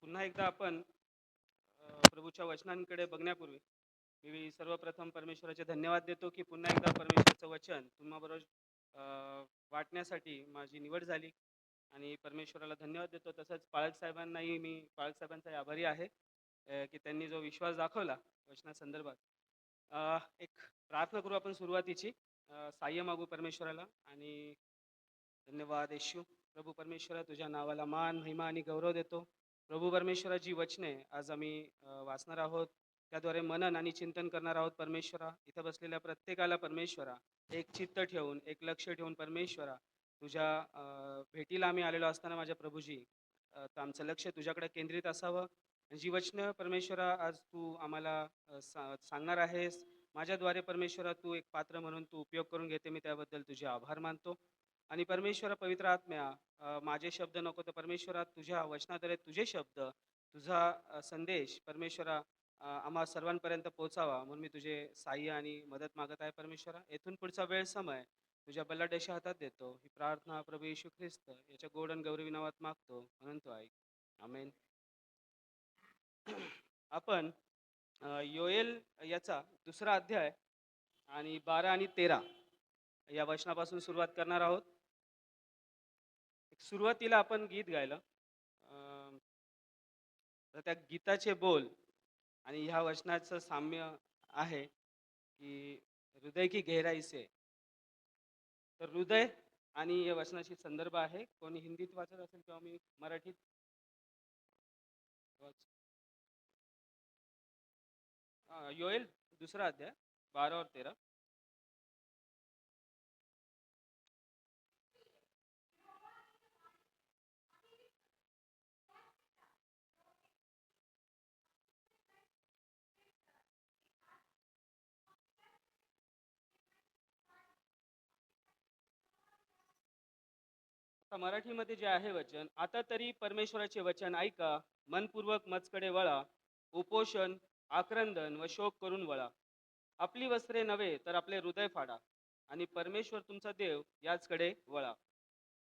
पुन्हा एकदा आपण प्रभूच्या वचनांकडे बघण्यापूर्वी मी सर्वप्रथम परमेश्वराचे धन्यवाद देतो की पुन्हा एकदा परमेश्वराचं वचन तुम्हाबरोबर वाटण्यासाठी माझी निवड झाली आणि परमेश्वराला धन्यवाद देतो. तसंच पाळक साहेबांनाही मी पाळक साहेबांचा आभारी आहे की त्यांनी जो विश्वास दाखवला वचनासंदर्भात. एक प्रार्थना करू आपण सुरुवातीची. साह्य मागू परमेश्वराला आणि धन्यवाद येशू. प्रभू परमेश्वरा, तुझ्या नावाला मान, महिमा आणि गौरव देतो. प्रभू परमेश्वराची वचने आज आम्ही वाचणार आहोत, त्याद्वारे मनन आणि चिंतन करणार आहोत. परमेश्वरा, इथं बसलेल्या प्रत्येकाला परमेश्वरा एक चित्त ठेवून, एक लक्ष ठेवून परमेश्वरा तुझ्या भेटीला आम्ही आलेलो असताना माझ्या प्रभूजी, तर आमचं लक्ष तुझ्याकडे केंद्रित असावं. आणि जी वचनं परमेश्वरा आज तू आम्हाला सांगणार आहेस, माझ्याद्वारे परमेश्वरा तू एक पात्र म्हणून तू उपयोग करून घेते, मी त्याबद्दल तुझे आभार मानतो. आणि परमेश्वरा पवित्र आत्म्या, माझे शब्द नको तर परमेश्वरा तुझ्या वचनाद्वारे तुझे शब्द, तुझा संदेश परमेश्वरा आम्हा सर्वांपर्यंत पोहोचावा, म्हणून मी तुझे साह्य आणि मदत मागत आहे. परमेश्वरा, येथून पुढचा वेळ समय तुझ्या बल्लाडेशा हातात देतो. ही प्रार्थना प्रभू येशू ख्रिस्त याच्या गोड आणि गौरवी नावात मागतो, म्हणून तो ऐक. आमेन. आपण योएल याचा दुसरा अध्याय आणि 12 आणि 13 या वचनापासून सुरुवात करणार आहोत. सुरुवातीला आपण गीत गायलं. तर त्या गीताचे बोल आणि ह्या वचनाचं साम्य आहे की हृदय की गहराई से. तर हृदय आणि या वचनाशी संदर्भ आहे. कोणी हिंदीत वाचत असेल किंवा मी मराठीत योएल दुसरा अध्याय 12 और 13. आता मराठीमध्ये जे आहे वचन, आता तरी परमेश्वराचे वचन ऐका, मनपूर्वक मजकडे वळा, उपोषण, आक्रंदन व शोक करून वळा. आपली वस्त्रे नव्हे तर आपले हृदय फाडा आणि परमेश्वर तुमचा देव याचकडे वळा.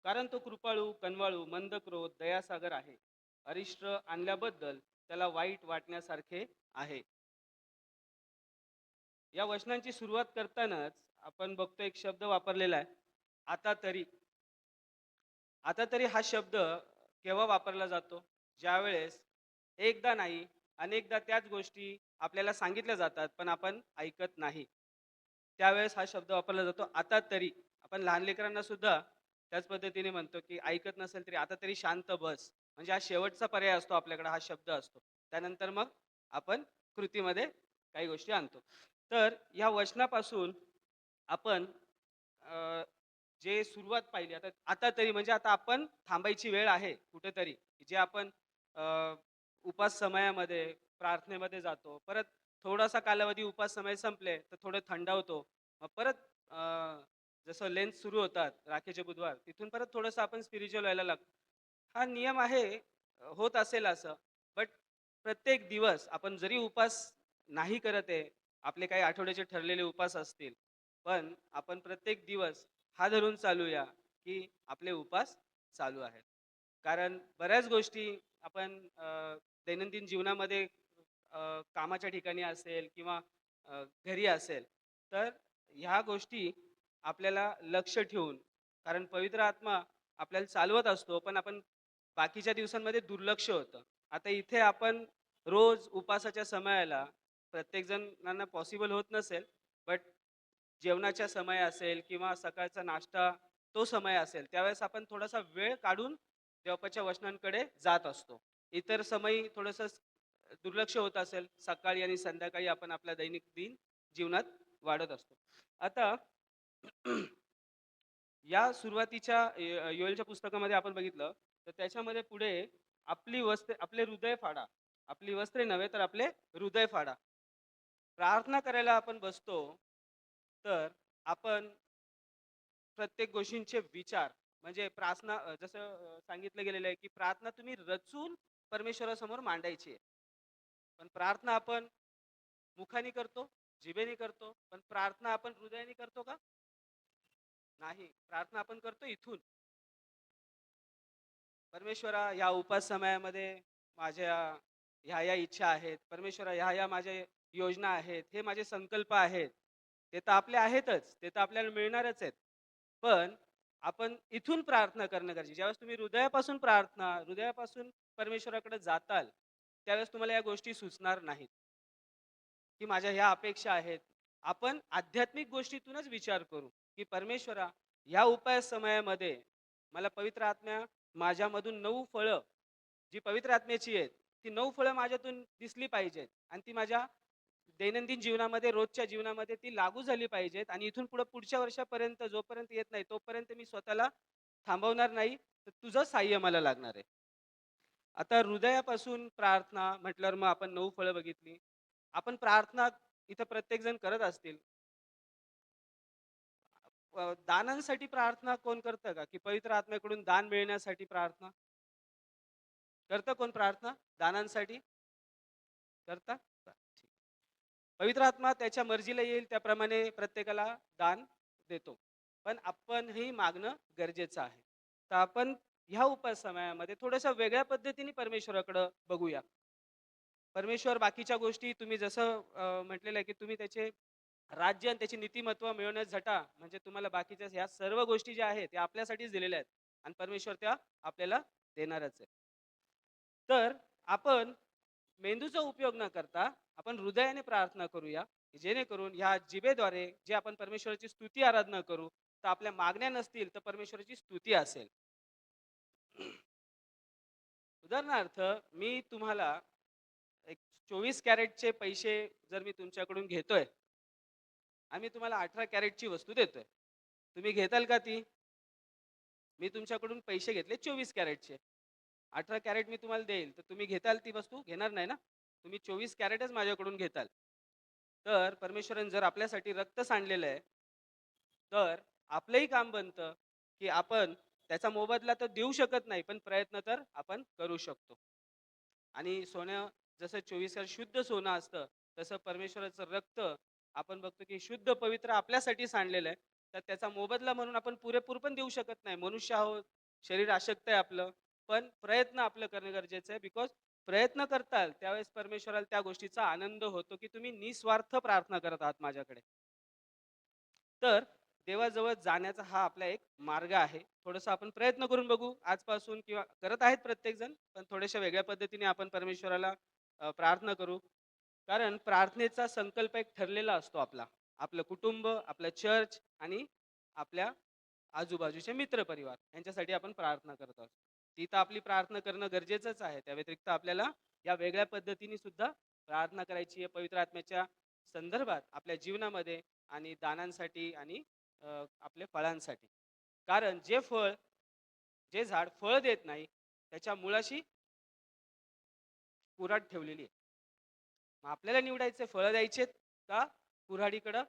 कारण तो कृपाळू, कनवाळू, मंद क्रोध, दयासागर आहे. अरिष्ट आणल्याबद्दल त्याला वाईट वाटण्यासारखे आहे. या वचनांची सुरुवात करतानाच आपण बघतो एक शब्द वापरलेला आहे, आता तरी. आता तरी हा शब्द केव्हा वापरला जातो? ज्यावेळेस एकदा नाही, अनेकदा त्याच गोष्टी आपल्याला सांगितल्या जातात, पण आपण ऐकत नाही. त्यावेळेस हा शब्द वापरला जातो, आता तरी. आपण लहान लेकरांना सुद्धा त्याच पद्धतीने म्हणतो, की ऐकत नसेल तरी आता तरी शांत बस. म्हणजे हा शेवटचा पर्याय असतो आपल्याकडे, हा शब्द असतो. त्यानंतर मग आपण कृतीमध्ये काही गोष्टी आणतो. तर या वचनापासून आपण जे सुरुवात पाहिली, आता आता तरी म्हणजे आता आपण थांबायची वेळ आहे कुठेतरी. जे आपण उपास समयामध्ये प्रार्थनेमध्ये जातो, परत थोडासा कालावधी उपास समय संपले तर थोडं थंडावतो, मग परत जसं लेन्स सुरू होतात राखेचे बुधवार, तिथून परत थोडंसं आपण स्पिरिच्युअल व्हायला लागतो. हा नियम आहे, होत असेल असं. बट प्रत्येक दिवस आपण जरी उपास नाही करत आहे, आपले काही आठवड्याचे ठरलेले उपास असतील, पण आपण प्रत्येक दिवस हा धरून चालूया की आपले उपास चालू आहेत. कारण बऱ्याच गोष्टी आपण दैनंदिन जीवनामध्ये कामाच्या ठिकाणी असेल किंवा घरी असेल, तर ह्या गोष्टी आपल्याला लक्ष ठेवून, कारण पवित्र आत्मा आपल्याला चालवत असतो, पण आपण बाकीच्या दिवसांमध्ये दुर्लक्ष होतं. आता इथे आपण रोज उपासाच्या समयाला प्रत्येक जणांना पॉसिबल होत नसेल, बट जेवणाचा समय असेल किंवा सकाळचा नाश्ता तो समय असेल, त्यावेळेस आपण थोडासा वेळ काढून देवाच्या वचनांकडे जात असतो. इतर समयी थोडंसं दुर्लक्ष होत असेल, सकाळी आणि संध्याकाळी आपण आपल्या दैनंदिन जीवनात वाढत असतो. आता या सुरुवातीच्या योएलच्या पुस्तकामध्ये आपण बघितलं, तर त्याच्यामध्ये पुढे आपली वस्त्रे, आपले हृदय फाडा. आपली वस्त्रे नव्हे तर आपले हृदय फाडा. प्रार्थना करायला आपण बसतो, तर आपण प्रत्येक गोष्टींचे विचार, म्हणजे प्रार्थना जसं सांगितलं गेलेलं आहे की प्रार्थना तुम्ही रचून परमेश्वरासमोर मांडायची आहे. पण प्रार्थना आपण मुखाने करतो, जिभेने करतो, पण प्रार्थना आपण हृदयाने करतो का? नाही. प्रार्थना आपण करतो इथून. परमेश्वरा, या उपास समयामध्ये माझ्या ह्या इच्छा आहेत, परमेश्वरा ह्या माझ्या योजना आहेत, हे माझे संकल्प आहेत. ते तर आपले आहेतच, ते तर आपल्याला मिळणारच आहेत. पण आपण इथून प्रार्थना करणं गरजेचं. ज्यावेळेस तुम्ही हृदयापासून प्रार्थना, हृदयापासून परमेश्वराकडे जाताल, त्यावेळेस तुम्हाला या गोष्टी सुचणार नाहीत, की माझ्या ह्या अपेक्षा आहेत. आपण आध्यात्मिक गोष्टीतूनच विचार करू, की परमेश्वरा ह्या उपाय समयामध्ये मला पवित्र आत्म्या माझ्यामधून 9 फळं जी पवित्र आत्म्याची आहेत, ती 9 फळं माझ्यातून दिसली पाहिजेत आणि ती माझ्या दैनंदिन जीवनामध्ये, रोजच्या जीवनामध्ये ती लागू झाली पाहिजेत आणि इथून पुढे पुढच्या वर्षापर्यंत जोपर्यंत येत नाही, तोपर्यंत मी स्वतःला थांबवणार नाही. तर तुझं सहाय्य मला लागणार आहे. आता हृदयापासून प्रार्थना म्हटल्यावर मग आपण 9 फळं बघितली. आपण प्रार्थना इथं प्रत्येकजण करत असतील. दानांसाठी प्रार्थना कोण करतं का? की पवित्र आत्म्याकडून दान मिळण्यासाठी प्रार्थना? करतं कोण प्रार्थना दानांसाठी? करता? बरं, ठीक. पवित्र आत्मा त्याच्या मर्जीला येईल त्याप्रमाणे प्रत्येकाला दान देतो. पण आपणही मागणं गरजेचं आहे. तर आपण ह्या उपासमयामध्ये थोड्याशा वेगळ्या पद्धतीने परमेश्वराकडं बघूया. परमेश्वर बाकीच्या गोष्टी तुम्ही जसं म्हटलेलं आहे, की तुम्ही त्याचे राज्य आणि त्याची नीतिमत्व मिळवण्यात झटा. म्हणजे तुम्हाला बाकीच्या ह्या सर्व गोष्टी ज्या आहेत, त्या आपल्यासाठीच दिलेल्या आहेत आणि परमेश्वर त्या आपल्याला देणारच आहे. तर आपण मेंदूचा उपयोग न करता आपण हृदयाने प्रार्थना करूया, की जेणेकरून ह्या जिभेद्वारे जे आपण परमेश्वराची स्तुती आराधना करू, तर आपल्या मागण्या नसतील तर परमेश्वराची स्तुती असेल. उदाहरणार्थ मी तुम्हाला एक 24 कॅरेटचे पैसे जर मी तुमच्याकडून घेतोय आणि मी तुम्हाला 18 कॅरेटची वस्तू देतोय. तुम्ही घेताल का ती? मी तुमच्याकडून पैसे घेतले 24 कॅरेटचे. 18 कॅरेट मी तुम्हाला देईल, तर तुम्ही घेताल ती वस्तू? घेणार नाही ना? तुम्ही 24 कॅरेटच माझ्याकडून घेताल. तर परमेश्वराने जर आपल्यासाठी रक्त सांडलेलं आहे, तर आपलंही काम बनतं, की आपण त्याचा मोबदला तर देऊ शकत नाही, पण प्रयत्न तर आपण करू शकतो. आणि सोनं जसं 24 कॅरेट शुद्ध सोनं असतं, तसं परमेश्वराचं रक्त आपण बघतो, की शुद्ध पवित्र आपल्यासाठी सांडलेलं आहे. तर त्याचा मोबदला म्हणून आपण पुरेपूर पण देऊ शकत नाही. मनुष्य आहोत, शरीर अशक्त आहे आपलं. पण प्रयत्न आपलं करणं गरजेचं आहे. बिकॉज प्रयत्न करताल त्यावेळेस परमेश्वराला त्या गोष्टीचा आनंद होतो, की तुम्ही निस्वार्थ प्रार्थना करत आहात माझ्याकडे. तर देवाजवळ जाण्याचा हा आपला एक मार्ग आहे. थोडंसं आपण प्रयत्न करून बघू आजपासून किंवा करत आहेत प्रत्येकजण, पण थोड्याशा वेगळ्या पद्धतीने आपण परमेश्वराला प्रार्थना करू. कारण प्रार्थनेचा संकल्प एक ठरलेला असतो आपला. आपलं कुटुंब, आपलं चर्च आणि आपल्या आजूबाजूचे मित्रपरिवार यांच्यासाठी आपण प्रार्थना करत असतो. ती तर आपली प्रार्थना करणं गरजेचंच आहे. त्या व्यतिरिक्त आपल्याला या वेगळ्या पद्धतीने सुद्धा प्रार्थना करायची आहे पवित्र आत्म्याच्या संदर्भात आपल्या जीवनामध्ये आणि दानांसाठी आणि आपल्या फळांसाठी. कारण जे झाड फळ देत नाही, त्याच्या मुळाशी कुऱ्हाड ठेवलेली आहे. मग आपल्याला निवडायचे फळं द्यायचेत का कुऱ्हाडीकडं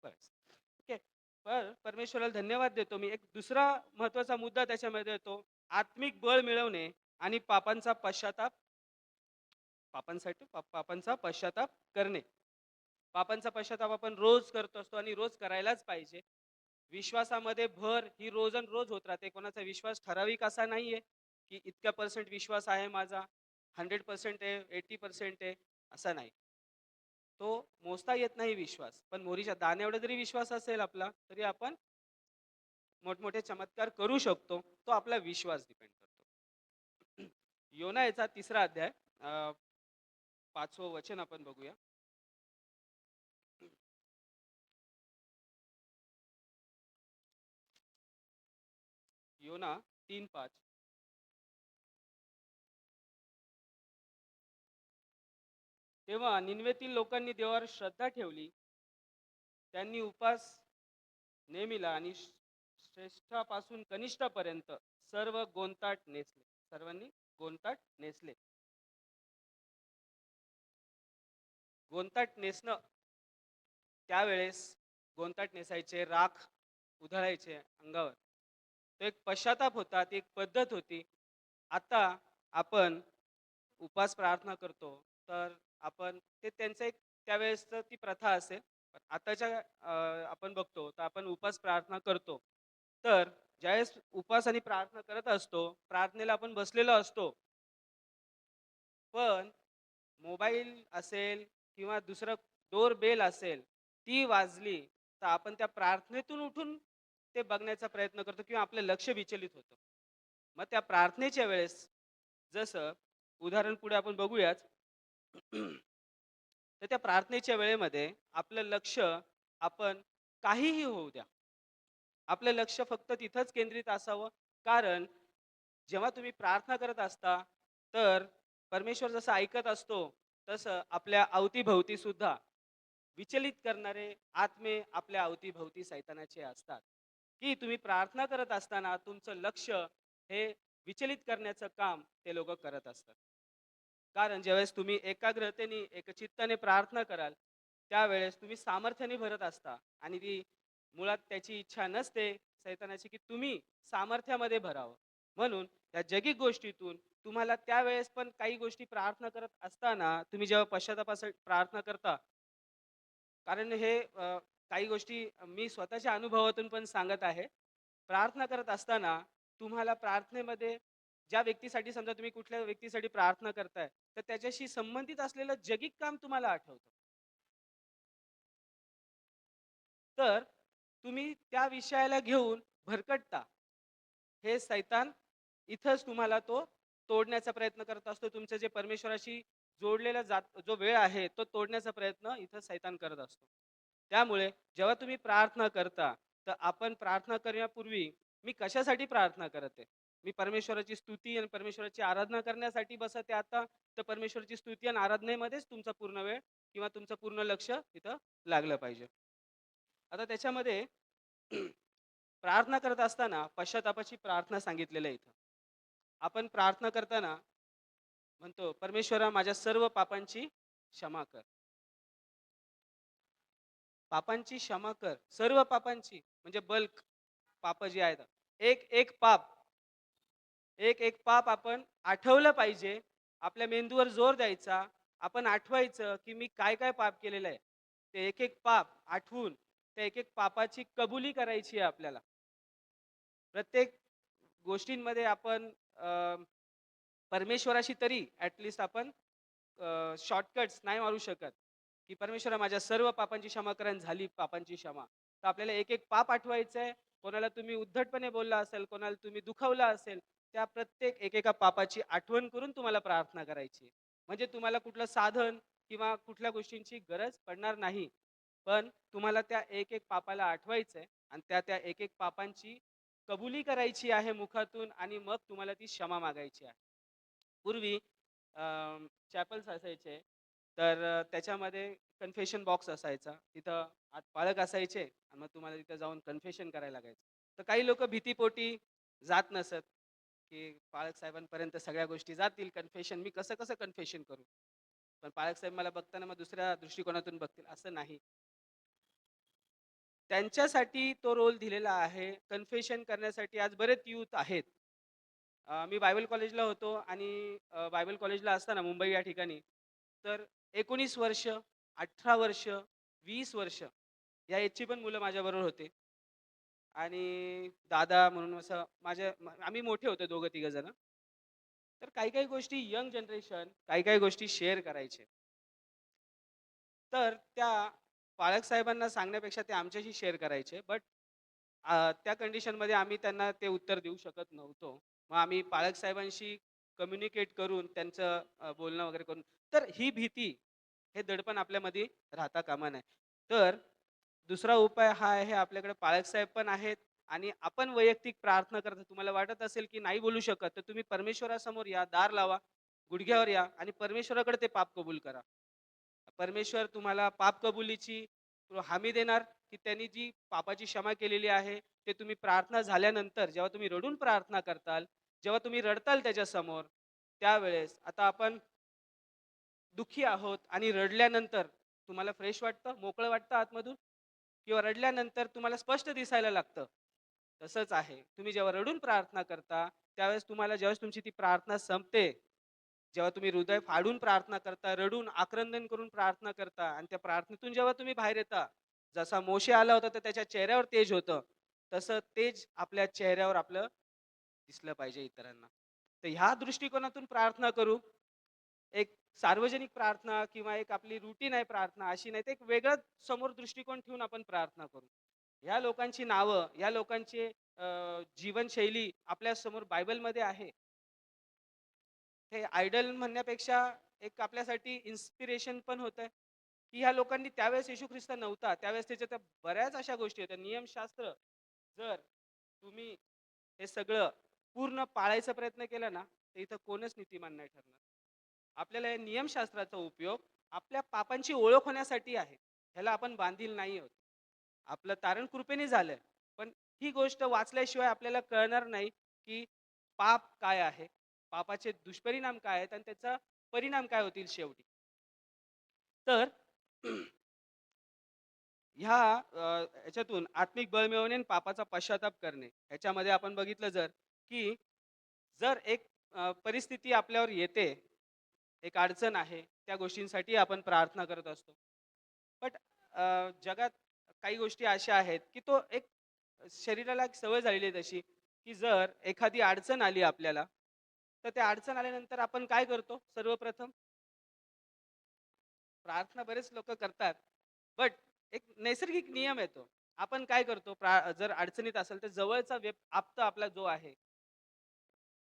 बस. ठीक आहे. पण परमेश्वराला धन्यवाद देतो मी. एक दुसरा महत्त्वाचा मुद्दा त्याच्यामध्ये येतो. आत्मिक बळ मिळवणे आणि पापांचा पश्चाताप करणे. पापांचा पश्चाताप आपण रोज करत असतो आणि रोज करायलाच पाहिजे. विश्वासामध्ये भर ही रोज आणि रोज होत राहते. कोणाचा विश्वास ठराविक असा नाहीये, की इतक्या पर्सेंट विश्वास आहे माझा, 100% आहे, 80% आहे, असा नाही. तो मोजता येत नाही विश्वास. पण मोहरीच्या दाण्याएवढा जरी विश्वास असेल आपला, तरी आपण मोठमोठे चमत्कार करू शकतो. तो आपला विश्वास डिपेंड करतो. योना याचा 3रा अध्याय 5वं वचन आपण बघूया. योना 3:5. तेव्हा निनवेतील लोकांनी देवावर श्रद्धा ठेवली. त्यांनी उपास नेमिला आणि श्रेष्ठापासून कनिष्ठापर्यंत सर्व गोंताट नेसले. सर्वांनी गोंताट नेसले. गोंताट नेसणं त्यावेळेस गोंताट नेसायचे, राख उधळायचे अंगावर. तो एक पश्चाताप होता, ती एक पद्धत होती. आता आपण उपास प्रार्थना करतो, तर आपण ते त्यांचं एक त्यावेळेसचं ती प्रथा असेल. पण आताच्या आपण बघतो, तर आपण उपास प्रार्थना करतो. तर ज्यावेळेस उपास आणि प्रार्थना करत असतो, प्रार्थनेला आपण बसलेलो असतो. पण मोबाईल असेल किंवा दुसरं डोर बेल असेल, ती वाजली, तर आपण त्या प्रार्थनेतून उठून ते बघण्याचा प्रयत्न करतो किंवा आपलं लक्ष विचलित होतं. मग त्या प्रार्थनेच्या वेळेस जसं उदाहरण पुढे आपण बघूयाच. तर त्या प्रार्थनेच्या वेळेमध्ये आपलं लक्ष आपण काहीही होऊ द्या. आपलं लक्ष फक्त तिथंच केंद्रित असावं. कारण जेव्हा तुम्ही प्रार्थना करत असता, तर परमेश्वर जसं ऐकत असतो, तसं आपल्या अवतीभवती सुद्धा विचलित करणारे आत्मे आपल्या अवतीभवती सैतानाचे असतात. की तुम्ही प्रार्थना करत असताना तुमचं लक्ष हे विचलित करण्याचं काम ते लोक करत असतात. कारण ज्यावेळेस तुम्ही एकाग्रतेने एकचित्ताने प्रार्थना कराल, त्यावेळेस तुम्ही सामर्थ्याने भरत असता आणि ती मुळात त्याची इच्छा नसते सैतानाची की तुम्ही सामर्थ्यामध्ये भरावं. म्हणून त्या जगिक गोष्टीतून तुम्हाला त्यावेळेस पण काही गोष्टी प्रार्थना करत असताना तुम्ही जेव्हा पश्चातापासाठी प्रार्थना करता, कारण हे काही गोष्टी मी स्वतःच्या अनुभवातून पण सांगत आहे. प्रार्थना करत असताना तुम्हाला प्रार्थनेमध्ये ज्या व्यक्तीसाठी समजा तुम्ही कुठल्या व्यक्तीसाठी प्रार्थना करताय, तर त्याच्याशी संबंधित असलेलं जगिक काम तुम्हाला आठवतं. तर तुम्ही त्या विषयाला घेऊन भरकटता. हे सैतान इथंच तुम्हाला तो तोडण्याचा प्रयत्न करत असतो. तुमचं जे परमेश्वराशी जोडलेला जो वेळ आहे, तो तोडण्याचा प्रयत्न इथं सैतान करत असतो. त्यामुळे जेव्हा तुम्ही प्रार्थना करता, तर आपण प्रार्थना करण्यापूर्वी मी कशासाठी प्रार्थना करत आहे? मी परमेश्वराची स्तुती आणि परमेश्वराची आराधना करण्यासाठी बसत आहे आता, तर परमेश्वराची स्तुती आणि आराधनेमध्येच तुमचा पूर्ण वेळ किंवा तुमचं पूर्ण लक्ष तिथं लागलं पाहिजे. आता त्याच्यामध्ये प्रार्थना करत असताना पश्चातापाची प्रार्थना सांगितलेलं आहे इथं. आपण प्रार्थना करताना म्हणतो, "परमेश्वरा माझ्या सर्व पापांची क्षमा कर." पापांची क्षमा कर. सर्व पापांची म्हणजे बल्क पाप जी आहेत. एक एक पाप, एक एक पाप आपण आठवलं पाहिजे. आपल्या मेंदूवर जोर द्यायचा. आपण आठवायचं, की मी काय-काय पाप केलेलं आहे. ते एक एक पाप आठवून त्या एक एक पापाची कबुली करायची आहे आपल्याला. प्रत्येक गोष्टींमध्ये आपण परमेश्वराशी तरी ॲटलीस्ट आपण शॉर्टकट्स नाही मारू शकत, की परमेश्वरा माझ्या सर्व पापांची क्षमा करा आणि झाली पापांची क्षमा. तर आपल्याला एक-एक पाप आठवायचं आहे. कोणाला तुम्ही उद्धटपणे बोलला असेल, कोणाला तुम्ही दुखावलं असेल, त्या प्रत्येक एकेका पापाची आठवण करून तुम्हाला प्रार्थना करायची आहे. म्हणजे तुम्हाला कुठलं साधन किंवा कुठल्या गोष्टींची गरज पडणार नाही. पण तुम्हाला त्या एक-एक पापाला आठवायचं आहे आणि त्या एक-एक पापांची कबुली करायची आहे मुखातून आणि मग तुम्हाला ती क्षमा मागायची आहे. पूर्वी चॅपल्स असायचे, तर त्याच्यामध्ये कन्फेशन बॉक्स असायचा. तिथं आत पालक असायचे आणि मग तुम्हाला तिथं जाऊन कन्फेशन करायला लागायचं. तर काही लोकं भीतीपोटी जात नसत, की पालक साहेबांपर्यंत सगळ्या गोष्टी जातील कन्फेशन मी कसं-कसं कन्फेशन करू? पण पालक साहेब मला बघताना मग दुसऱ्या दृष्टिकोनातून बघतील असं नाही. त्यांच्यासाठी तो रोल दिलेला आहे. कन्फेशन करण्यासाठी आज बरेच यूथ आहेत. मी बायबल कॉलेजला होतो आणि बायबल कॉलेजला असताना मुंबई या ठिकाणी, तर 19 वर्ष, 18 वर्ष, 20 वर्ष या एजची पण मुलं माझ्याबरोबर होते. आणि दादा म्हणून असं आम्ही मोठे होतो दोघं तिघं जण. तर काही-काही गोष्टी यंग जनरेशन काही-काही गोष्टी शेअर करायचे. तर त्या पालक साहेबांना सांगण्यापेक्षा ते आमच्याशी शेअर करायचे. बट त्या कंडिशनमध्ये आम्ही त्यांना ते उत्तर देऊ शकत नव्हतो. मग आम्ही पालक साहेबांशी कम्युनिकेट करून त्यांचं बोलणं वगैरे करून तर ही भीती, हे दडपण आपल्यामध्ये राहता कामा नये. तर दुसरा उपाय हा आहे आपल्याकडे पालक साहेब पण आहेत आणि आपण वैयक्तिक प्रार्थना करता तुम्हाला वाटत असेल की नाही बोलू शकत, तर तुम्ही परमेश्वरासमोर या, दार लावा, गुडघ्यावर या आणि परमेश्वराकडे ते पाप कबूल करा. परमेश्वर तुम्हाला पाप कबुलीची हमी देणार, की त्यांनी जी पापाची क्षमा केलेली आहे, ते तुम्ही प्रार्थना झाल्यानंतर जेव्हा तुम्ही रडून प्रार्थना करताल, जेव्हा तुम्ही रडताल त्याच्यासमोर, त्यावेळेस आता आपण दुःखी आहोत आणि रडल्यानंतर तुम्हाला फ्रेश वाटतं, मोकळं वाटतं आतमधून किंवा रडल्यानंतर तुम्हाला स्पष्ट दिसायला लागतं. तसंच आहे. तुम्ही जेव्हा रडून प्रार्थना करता, त्यावेळेस तुम्हाला ज्यावेळेस तुमची ती प्रार्थना संपते, जेव्हा तुम्ही हृदय फाडून प्रार्थना करता, रडून आक्रंदन करून प्रार्थना करता आणि त्या प्रार्थनेतून जेव्हा तुम्ही बाहेर येता, जसा मोशे आला होता तर त्याच्या चेहऱ्यावर तेज होतं, तसं तेज आपल्या चेहऱ्यावर आपलं दिसलं पाहिजे इतरांना. तर ह्या दृष्टिकोनातून प्रार्थना करू एक सार्वजनिक प्रार्थना किंवा एक आपली रुटीन आहे प्रार्थना अशी नाही, तर एक वेगळा समोर दृष्टिकोन ठेवून आपण प्रार्थना करू. ह्या लोकांची नावं, या लोकांची जीवनशैली आपल्या समोर बायबलमध्ये आहे. हे आयडल म्हणण्यापेक्षा एक आपल्यासाठी इन्स्पिरेशन पण होतंय, की ह्या लोकांनी त्यावेळेस येशू ख्रिस्त नव्हता. त्यावेळेस त्याच्या त्या बऱ्याच अशा गोष्टी होत्या. नियमशास्त्र जर तुम्ही हे सगळं पूर्ण पाळायचा प्रयत्न केला ना, तर इथं कोणच नीतिमान नाही ठरणार. आपल्याला या नियमशास्त्राचा उपयोग आपल्या पापांची ओळख होण्यासाठी आहे. ह्याला आपण बांधील नाही आहोत. आपलं तारण कृपेने झालंय. पण ही गोष्ट वाचल्याशिवाय आपल्याला कळणार नाही, की पाप काय आहे? पापाचे दुष्परिणाम काय आहेत आणि त्याचा परिणाम काय होतील शेवटी. तर ह्या ह्याच्यातून आत्मिक बळ मिळवणे आणि पापाचा पश्चाताप करणे ह्याच्यामध्ये आपण बघितलं की जर एक परिस्थिती आपल्यावर येते, एक अडचण आहे, त्या गोष्टींसाठी आपण प्रार्थना करत असतो. बट जगात काही गोष्टी अशा आहेत, की तो एक शरीराला एक सवय झालेली आहे तशी, की जर एखादी अडचण आली आपल्याला, तर त्या अडचण आल्यानंतर आपण काय करतो? सर्वप्रथम प्रार्थना बरेच लोकं करतात. बट एक नैसर्गिक नियम आहे तो. आपण काय करतो जर अडचणीत असेल तर जवळचा आप्त आपला जो आहे,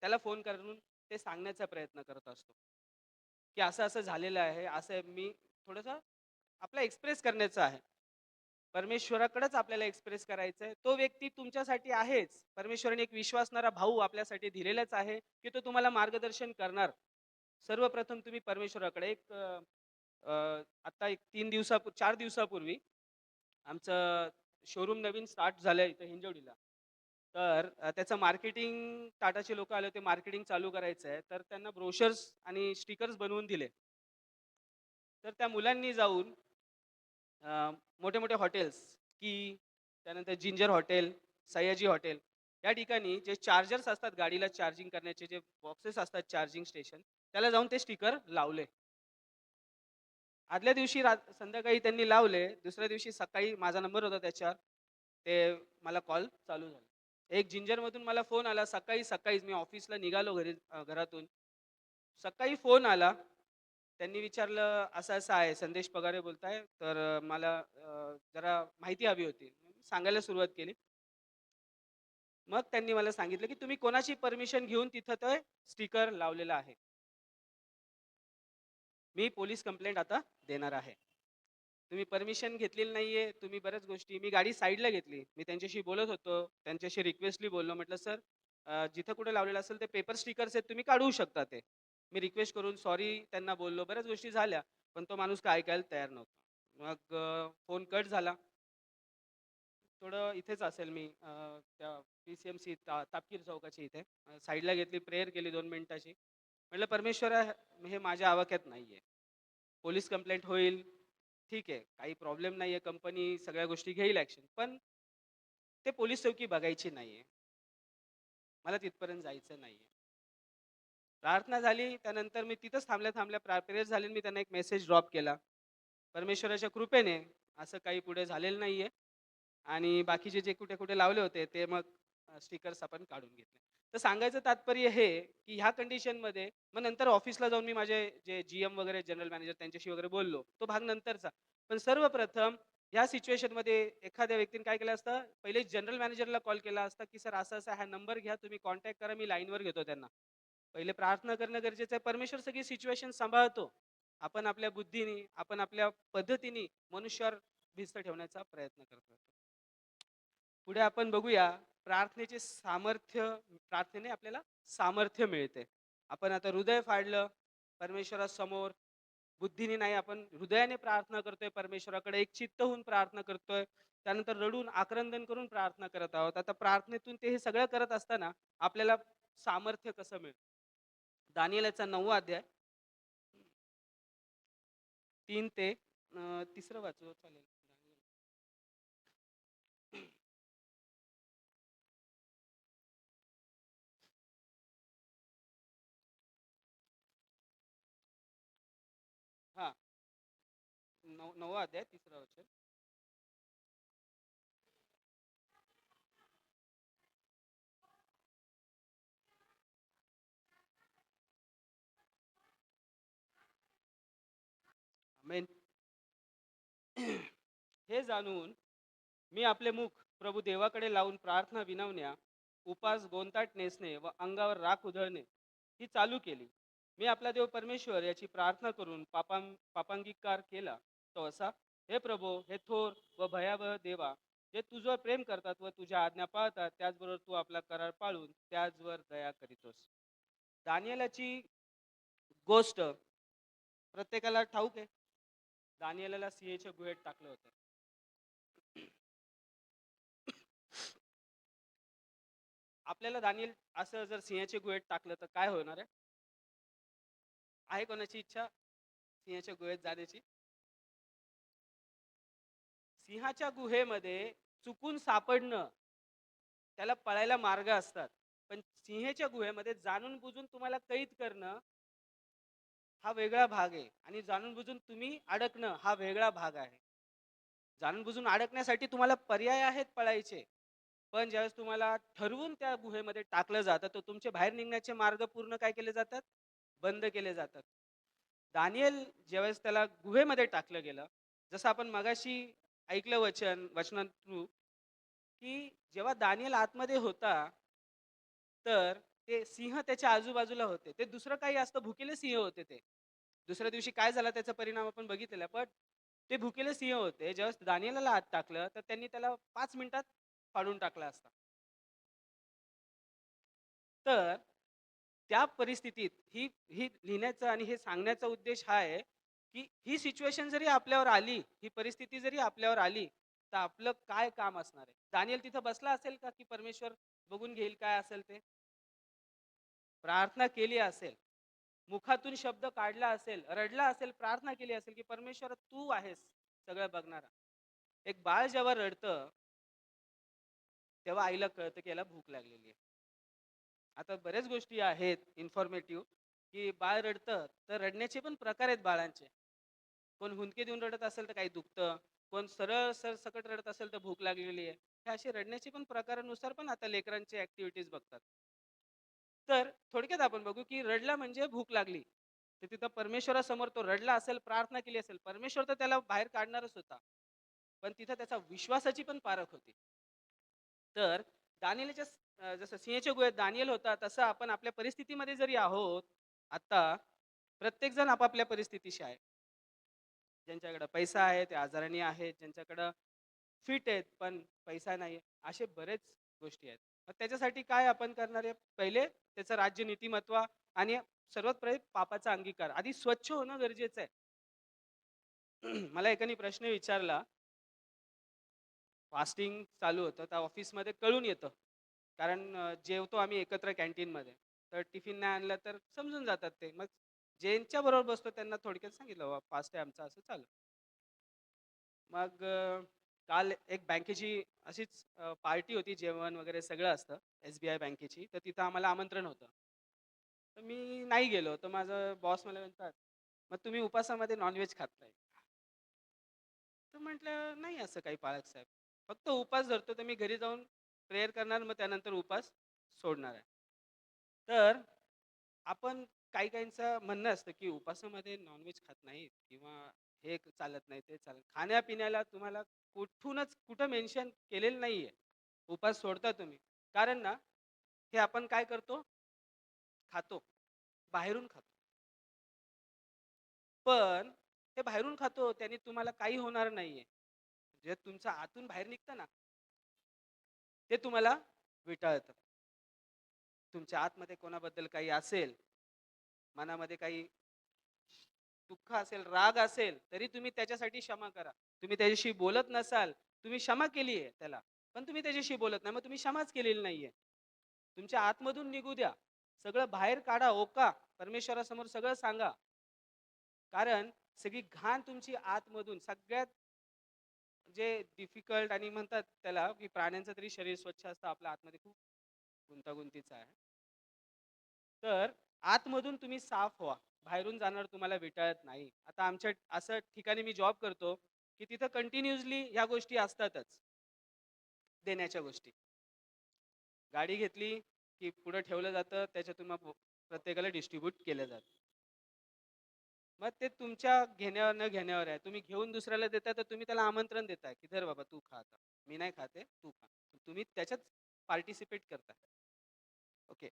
त्याला फोन करून ते सांगण्याचा प्रयत्न करत असतो, की असं-असं झालेलं आहे. असं मी थोडंसं आपला एक्सप्रेस करायचं आहे. परमेश्वराकडेच आपल्याला एक्सप्रेस करायचं आहे. तो व्यक्ती तुमच्यासाठी आहेच. परमेश्वराने एक विश्वासणारा भाऊ आपल्यासाठी दिलेलाच आहे, की तो तुम्हाला मार्गदर्शन करणार. सर्वप्रथम तुम्ही परमेश्वराकडे एक आता एक 4 दिवसापूर्वी आमचं शोरूम नवीन स्टार्ट झालंय इथं हिंजवडीला. तर त्याचं मार्केटिंग टाटाचे लोकं आले होते, मार्केटिंग चालू करायचं आहे. तर त्यांना ब्रोशर्स आणि स्टिकर्स बनवून दिले. तर त्या मुलांनी जाऊन मोठे-मोठे हॉटेल्स, की त्यानंतर जिंजर हॉटेल, सयाजी हॉटेल या ठिकाणी जे चार्जर्स असतात गाडीला चार्जिंग करण्याचे जे बॉक्सेस असतात चार्जिंग स्टेशन, त्याला जाऊन ते स्टिकर लावले. आदल्या दिवशी संध्याकाळी त्यांनी लावले. दुसऱ्या दिवशी सकाळी माझा नंबर होता त्याच्यावर. ते मला कॉल चालू झाला. एक जिंजरमधून मला फोन आला सकाळीच मी ऑफिसला निघालो घरातून. सकाळी फोन आला. त्यांनी विचारलं, "असं-असं आहे, संदेश पगारे बोलताय. तर मला जरा माहिती हवी होती." सांगायला सुरुवात केली. मग त्यांनी मला सांगितलं, की "तुम्ही कोणाची परमिशन घेऊन तिथं ते स्टिकर लावलेलं आहे?" मी पोलीस कंप्लेंट आता देणार आहे. तुम्ही परमिशन घेतलेली नाहीये. तुम्ही बऱ्याच गोष्टी मी गाडी साईडला घेतली. मी त्यांच्याशी बोलत होतो. त्यांच्याशी रिक्वेस्टली बोललो. म्हटलं, "सर जिथं कुठे लावलेलं असेल ते पेपर स्टिकर्स आहेत. तुम्ही काढू शकता ते." मी रिक्वेस्ट करून सॉरी त्यांना बोललो. बऱ्याच गोष्टी झाल्या. पण तो माणूस काय ऐकायला तयार नव्हता. मग फोन कट झाला. थोडं इथेच असेल मी त्या पी-सी-एम-सी तापकीर चौकाच्या इथे. साईडला घेतली, प्रेयर केली 2 मिनिटाची. म्हटलं, "परमेश्वरा, हे माझ्या आवाक्यात नाहीये. पोलीस कंप्लेंट होईल, ठीक आहे. काही प्रॉब्लेम नाहीये. कंपनी सगळ्या गोष्टी घेईल ॲक्शन. पण ते पोलीस चौकी बघायची नाहीये. मला तिथपर्यंत जायचं नाहीये." प्रार्थना झाली. त्यानंतर मी तिथंच थांबल्या-थांबल्या प्रेयर झाली आणि मी त्यांना एक मेसेज ड्रॉप केला. परमेश्वराच्या कृपेने असं काही पुढे झालेलं नाहीये आणि बाकीचे जे कुठे-कुठे लावले होते ते मग स्टिकर्स आपण काढून घेतले. तर सांगायचं तात्पर्य हे, की ह्या कंडिशनमध्ये मग नंतर ऑफिसला जाऊन मी माझे जे जी-एम वगैरे जनरल मॅनेजर त्यांच्याशी वगैरे बोललो. तो भाग नंतरचा. पण सर्वप्रथम ह्या सिच्युएशनमध्ये एखाद्या व्यक्तीने काय केलं असतं, पहिले जनरल मॅनेजरला कॉल केला असता, की "सर असं-असं हा नंबर घ्या, तुम्ही कॉन्टॅक्ट करा, मी लाईनवर घेतो त्यांना." पहिले प्रार्थना करणं गरजेचं आहे. परमेश्वर सगळी सिच्युएशन सांभाळतो. आपण आपल्या बुद्धीने, आपण आपल्या पद्धतीने मनुष्यावर भिस्त ठेवण्याचा प्रयत्न करतो. पुढे आपण बघूया प्रार्थनेचे सामर्थ्य. प्रार्थनेने आपल्याला सामर्थ्य मिळते. आपण आता हृदय फाडलं परमेश्वरासमोर, बुद्धीने नाही, आपण हृदयाने प्रार्थना करतोय परमेश्वराकडे, एक चित्त होऊन प्रार्थना करतोय. त्यानंतर रडून आक्रंदन करून प्रार्थना करत आहोत. आता प्रार्थनेतून ते हे सगळं करत असताना आपल्याला सामर्थ्य कसं मिळतं? दानिएलचा 9वा अध्याय 3 ते 3 वाचू चालेल. हां, 9वा अध्याय 3 वचन. आमेन. हे जाणून मी आपले मुख प्रभू देवाकडे लावून प्रार्थना विनवण्या, उपास गोंताट नेसणे व अंगावर राख उधळणे ही चालू केली. मी आपला देव परमेश्वर याची प्रार्थना करून पापांगीकार केला. तो असा: हे प्रभो, हे थोर व भयावह देवा, जे तुझवर प्रेम करतात व तुझ्या आज्ञा पाळतात, त्याचबरोबर तू आपला करार पाळून त्याचवर दया करीतोस. दानियेलाची गोष्ट प्रत्येकाला ठाऊक आहे. दानियेलाला सिंहाच्या गुहेत टाकलं होतं. आपल्याला दानियल असं जर सिंहाच्या गुहेत टाकलं तर काय होणार आहे? आहे कोणाची इच्छा सिंहाच्या गुहेत जाण्याची? सिंहाच्या गुहेमध्ये चुकून सापडणं, त्याला पळायला मार्ग असतात. पण सिंहाच्या गुहेमध्ये जाणून बुजून तुम्हाला कैद करणं हा वेगळा भाग आहे आणि जाणून बुजून तुम्ही अडकणं हा वेगळा भाग आहे. जाणून बुजून अडकण्यासाठी तुम्हाला पर्याय आहेत पळायचे. पण ज्यावेळेस तुम्हाला ठरवून त्या गुहेमध्ये टाकलं जातं, तर तुमचे बाहेर निघण्याचे मार्ग पूर्ण काय केले जातात? बंद केले जातात. दानिएल ज्यावेळेस त्याला गुहेमध्ये टाकलं गेलं, जसं आपण मगाशी ऐकलं वचनात थ्रू, की जेव्हा दानिएल आतमध्ये होता, तर ते सिंह त्याच्या आजूबाजूला होते. ते दुसरं काही असतं, भुकेले सिंह होते ते. दुसऱ्या दिवशी काय झाला त्याचा परिणाम आपण बघितलेला. पण ते भुकेले सिंह होते. ज्यावेळेस दानिएलाला आत टाकलं, तर त्यांनी त्याला 5 मिनिटात फाडून टाकला असता. तर त्या परिस्थितीत ही ही लिहिण्याचा आणि हे सांगण्याचा उद्देश हा आहे, की ही सिच्युएशन जरी आपल्यावर आली, ही परिस्थिती जरी आपल्यावर आली, तर आपलं काय काम असणार आहे? दानिएल तिथं बसला असेल का, की परमेश्वर बघून घेईल काय असेल ते? प्रार्थना केली असेल, मुखातून शब्द काढला असेल, रडला असेल, प्रार्थना केली असेल, की परमेश्वर तू आहेस सगळं बघणारा. एक बाळ जेव्हा रडतं, तेव्हा आईला कळतं, की याला भूक लागलेली आहे. आता बऱ्याच गोष्टी आहेत इन्फॉर्मेटिव्ह, की बाळ रडतं, तर रडण्याचे पण प्रकार आहेत बाळांचे. कोण हुंदके देऊन रडत असेल तर काही दुखतं, कोण सरळ सरसकट रडत असेल तर भूक लागलेली आहे. हे असे रडण्याचे पण प्रकारानुसार पण आता लेकरांचे ऍक्टिव्हिटीज बघतात. तर थोडक्यात आपण बघू, की रडला म्हणजे भूक लागली. तर तिथं परमेश्वरासमोर तो रडला असेल, प्रार्थना केली असेल. परमेश्वर तर त्याला बाहेर काढणारच होता. पण तिथं त्याचा विश्वासाची पण पारख होती. तर दानिएलच्या जसं सिंहाच्या गुहेत दानिएल होता, तसं आपण आपल्या परिस्थितीमध्ये जरी आहोत, आता प्रत्येकजण आपापल्या परिस्थितीशी आहे. ज्यांच्याकडे पैसा आहे ते आजाराने आहेत, ज्यांच्याकडं फिट आहेत पण पैसा नाही, असे बरेच गोष्टी आहेत. मग त्याच्यासाठी काय आपण करणार आहे? पहिले त्याचं राज्य नीतिमत्व आणि सर्वात पहिले पापाचा अंगीकार. आधी स्वच्छ होणं गरजेचं आहे. मला एकाने प्रश्न विचारला, फास्टिंग चालू होतं तर ऑफिसमध्ये कळून येतं. कारण जेवतो आम्ही एकत्र कॅन्टीनमध्ये. तर टिफिन नाही आणलं तर समजून जातात ते. मग ज्यांच्या बरोबर बसतो त्यांना थोडक्यात सांगितलं, बाबा फास्ट आहे आमचं असं चालू. मग काल एक बँकेची अशीच पार्टी होती, जेवण वगैरे सगळं असतं SBI बँकेची. तर तिथं आम्हाला आमंत्रण होतं. तर मी नाही गेलो. तर माझं बॉस मला म्हणतात, "मग तुम्ही उपासामध्ये नॉन-व्हेज खात नाही." तर म्हटलं, "नाही असं काही पाळत साहेब. फक्त उपास धरतो तर मी घरी जाऊन प्रेयर करणार, मग त्यानंतर उपास सोडणार आहे." तर आपण काही काहींचं म्हणणं असतं, की उपासामध्ये नॉनव्हेज खात नाहीत किंवा हे चालत नाही, ते चालत. खाण्यापिण्याला तुम्हाला कुठूनच कुठं मेन्शन केलेलं नाहीये. उपास सोडता तुम्ही. कारण ना, हे आपण काय करतो? खातो. बाहेरून खातो. पण हे बाहेरून खातो त्याने तुम्हाला काही होणार नाहीये. जे तुमचं आतून बाहेर निघतं ना, ते तुम्हाला विटाळतं. तुमच्या आतमध्ये कोणाबद्दल काही असेल, मनामध्ये काही दुःख असेल, राग असेल, तरी तुम्ही त्याच्यासाठी क्षमा करा. तुम्ही त्याच्याशी बोलत नसाल, तुम्ही क्षमा केली आहे त्याला, पण तुम्ही त्याच्याशी बोलत नाही, मग तुम्ही क्षमाच केलेली नाहीये. तुमच्या आतमधून निघू द्या. सगळं बाहेर काढा, ओका. परमेश्वरासमोर सगळं सांगा. कारण सगळी घाण तुमची आतमधून सगळ्यात जे डिफिकल्ट आणि म्हणतात त्याला, की प्राण्यांचं तरी शरीर स्वच्छ असतं, आपल्या आतमध्ये खूप गुंतागुंतीचं आहे. तर आतमधून तुम्ही साफ व्हा. बाहेरून जाणार तुम्हाला विटाळत नाही. आता आमच्या असं ठिकाणी मी जॉब करतो, की तिथं कंटिन्युअसली ह्या गोष्टी असतातच, देण्याच्या गोष्टी. गाडी घेतली, की पुढे ठेवलं जातं, त्याच्यातून मग प्रत्येकाला डिस्ट्रिब्यूट केलं जातं. मग ते तुमच्या घेण्यावर न घेण्यावर आहे. तुम्ही घेऊन दुसऱ्याला देताय, तर तुम्ही त्याला आमंत्रण देताय, की "धर बाबा तू खा आता. मी नाही खात तू खा." तुम्ही त्याच्यात पार्टिसिपेट करताय. ओके.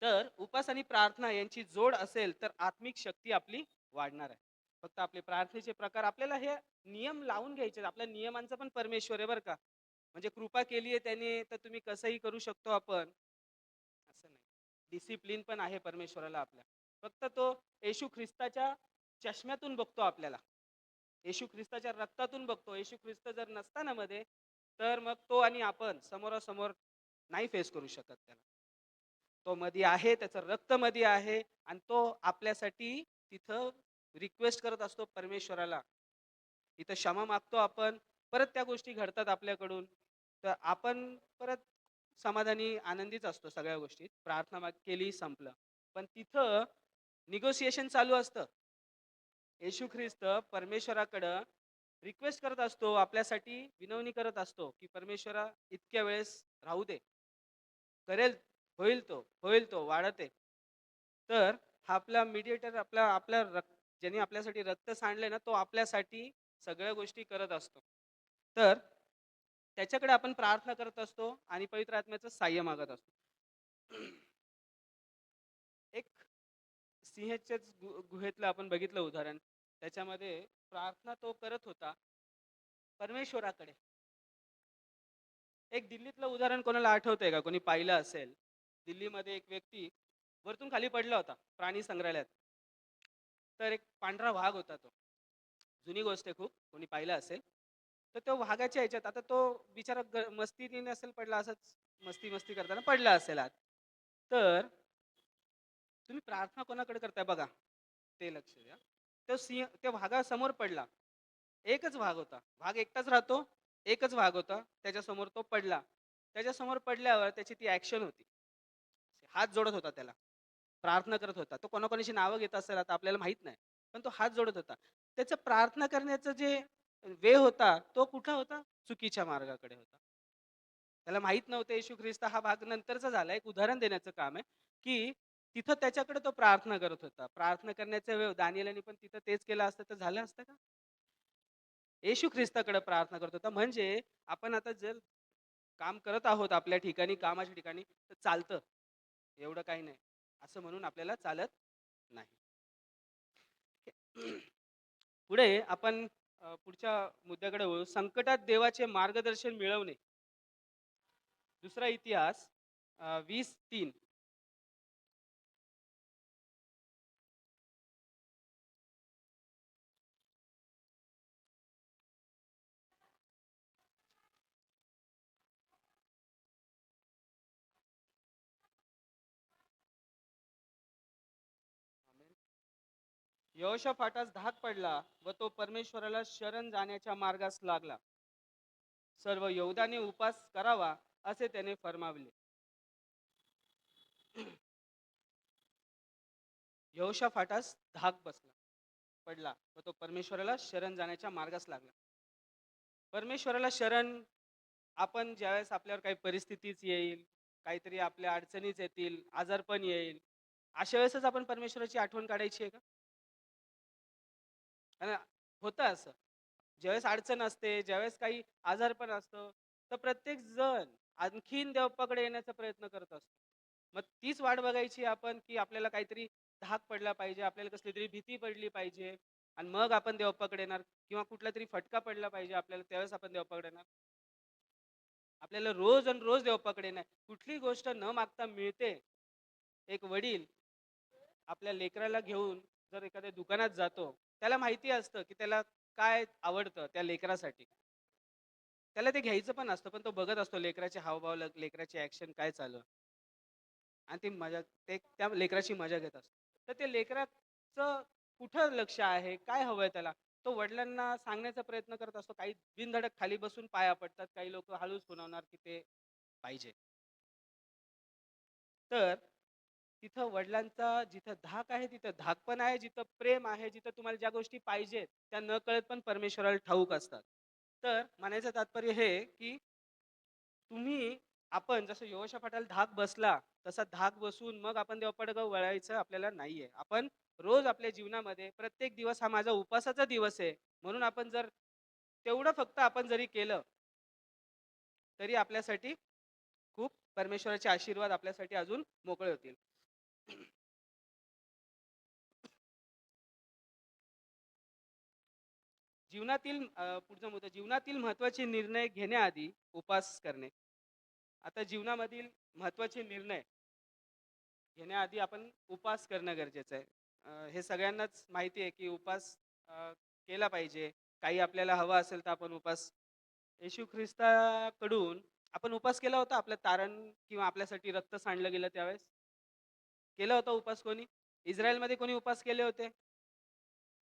तर उपास आणि प्रार्थना यांची जोड असेल, तर आत्मिक शक्ती आपली वाढणार आहे. फक्त आपले प्रार्थनेचे प्रकार आपल्याला हे नियम लावून घ्यायचे आहेत. आपल्या नियमांचा पण परमेश्वर आहे बरं का. म्हणजे कृपा केली आहे त्याने, तर तुम्ही कसंही करू शकतो आपण, असं नाही. डिसिप्लिन पण आहे परमेश्वराला आपल्या. फक्त तो येशू ख्रिस्ताच्या चष्म्यातून बघतो आपल्याला. येशू ख्रिस्ताच्या रक्तातून बघतो. येशू ख्रिस्त जर नसता ना मध्ये, तर मग तो आणि आपण समोरासमोर नाही फेस करू शकत त्याला. तो मध्ये आहे, त्याचं रक्त मध्ये आहे आणि तो आपल्यासाठी तिथं रिक्वेस्ट करत असतो परमेश्वराला. इथं क्षमा मागतो आपण, परत त्या गोष्टी घडतात आपल्याकडून. तर आपण परत समाधानी, आनंदीच असतो सगळ्या गोष्टीत. प्रार्थना केली, संपलं. पण तिथं निगोशिएशन चालू असतं. येशू ख्रिस्त परमेश्वराकडं रिक्वेस्ट करत असतो, आपल्यासाठी विनवणी करत असतो, की परमेश्वरा इतक्या वेळेस राहू दे. करेल, होईल तो, वाढत आहे. तर हा आपला मीडिएटर आपला आपल्या ज्याने आपल्यासाठी रक्त सांडले ना, तो आपल्यासाठी सगळ्या गोष्टी करत असतो. तर त्याच्याकडे आपण प्रार्थना करत असतो आणि पवित्र आत्म्याचं सहाय्य मागत असतो. एक सिंहाच्याच गुहेतलं आपण बघितलं उदाहरण. त्याच्यामध्ये प्रार्थना तो करत होता परमेश्वराकडे. एक दिल्लीतलं उदाहरण कोणाला आठवतंय का? कोणी पाहिलं असेल. दिल्लीमध्ये एक व्यक्ती वरतून खाली पडला होता प्राणी संग्रहालयात. तर एक पांढरा वाघ होता तो. जुनी गोष्ट आहे खूप. कोणी पाहिलं असेल. तर तो वाघाच्या ह्याच्यात आता तो बिचारा मस्तीने नसेल पडला, असंच मस्ती करताना पडला असेल आत. तर तुम्ही प्रार्थना कोणाकडे करताय बघा. ते लक्ष द्या. तो सिंह त्या वाघासमोर पडला. एकच वाघ होता. वाघ एकटाच राहतो. एकच वाघ होता. त्याच्यासमोर तो पडला. त्याच्यासमोर पडल्यावर त्याची ती ॲक्शन होती. हात जोडत होता त्याला. प्रार्थना करत होता. तो कोणाकोणाची नावं घेत असेल आता आपल्याला माहीत नाही. पण तो हात जोडत होता. त्याचं प्रार्थना करण्याचं जे वे होता, तो कुठं होता? चुकीच्या मार्गाकडे होता. त्याला माहीत नव्हतं येशू ख्रिस्त हा भाग नंतरचा झाला. एक उदाहरण देण्याचं काम आहे, की तिथं त्याच्याकडे तो प्रार्थना करत होता. प्रार्थना करण्याचा वेळ दानिएलने पण तिथं तेच केलं असतं तर झालं असतं का? येशू ख्रिस्ताकडे प्रार्थना करत होता. म्हणजे आपण आता जर काम करत आहोत आपल्या ठिकाणी, कामाच्या ठिकाणी, तर चालतं. एवढं काही नाही. असं म्हणून आपल्याला चालत नाही. पुढे आपण पुढच्या मुद्द्याकडे वळू. संकटात देवाचे मार्गदर्शन मिळवणे. दुसरा इतिहास 20:3. यहोशाफाटास धाक पडला व तो परमेश्वराला शरण जाण्याच्या मार्गास लागला. सर्व यहूदाने उपास करावा असे त्याने फरमावले. यहोशाफाटास धाक बसला, पडला व तो परमेश्वराला शरण जाण्याच्या मार्गास लागला. परमेश्वराला शरण आपण ज्यावेळेस आपल्यावर काही परिस्थितीच येईल, काहीतरी आपल्या अडचणीच येतील, आजारपण येईल, अशा वेळेसच आपण परमेश्वराची आठवण काढायची आहे का? आणि होतं असं. ज्यावेळेस अडचण असते, ज्यावेळेस काही आजारपण असतं, तर प्रत्येक जण आणखीन देवबापाकडे येण्याचा प्रयत्न करत असतो. मग तीच वाट बघायची आपण, की आपल्याला काहीतरी धाक पडला पाहिजे, आपल्याला कसली तरी भीती पडली पाहिजे आणि मग आपण देवबापाकडे येणार, किंवा कुठला तरी फटका पडला पाहिजे आपल्याला, त्यावेळेस आपण देवबापाकडे येणार. आपल्याला रोज आणि रोज देवबापाकडे नाही. कुठली गोष्ट न मागता मिळते. एक वडील आपल्या लेकराला घेऊन जर एखाद्या दुकानात जातो, त्याला माहिती असतं की त्याला काय आवडतं त्या लेकरासाठी. त्याला ते घ्यायचं पण असतं, पण तो बघत असतो लेकराचे हावभाव, लेकराची ऍक्शन काय चालू आहे. आणि ती मजा, ते त्या लेकराची मजा घेत असतो. तर ते लेकराचं कुठं लक्ष आहे, काय हवंय त्याला, तो वडिलांना सांगण्याचा प्रयत्न करत असतो. काही बिनधडक खाली बसून पाया पडतात, काही लोक हळूच खुणावणार की ते पाहिजे. तर तिथं वडिलांचा जिथं धाक आहे, तिथं धाक पण आहे. जिथं प्रेम आहे, जिथं तुम्हाला ज्या गोष्टी पाहिजेत त्या न कळत पण परमेश्वराला ठाऊक असतात. तर म्हणायचं तात्पर्य हे की तुम्ही आपण जसं यहोशापाटाला धाक बसला, तसा धाक बसून मग आपण देवाकडे वळायचं आपल्याला नाहीये. आपण रोज आपल्या जीवनामध्ये प्रत्येक दिवस हा माझा उपवासाचा दिवस आहे, म्हणून आपण जर तेवढं फक्त आपण जरी केलं, तरी आपल्यासाठी खूप परमेश्वराचे आशीर्वाद आपल्यासाठी अजून मोकळे होतील. जीवनातील पुढचा मुद्दा, जीवनातील महत्त्वाचे निर्णय घेण्याआधी उपवास करणे. आता जीवनामधील महत्त्वाचे निर्णय घेण्याआधी आपण उपवास करणं गरजेचं आहे. हे सगळ्यांनाच माहिती आहे की उपवास केला पाहिजे. काही आपल्याला हवं असेल तर आपण उपवास, येशू ख्रिस्ताकडून आपण उपवास केला होता आपलं तारण किंवा आपल्यासाठी रक्त सांडलं गेलं त्यावेळेस? केला होता उपवास कोणी? इस्रायलमध्ये कोणी उपवास केले होते?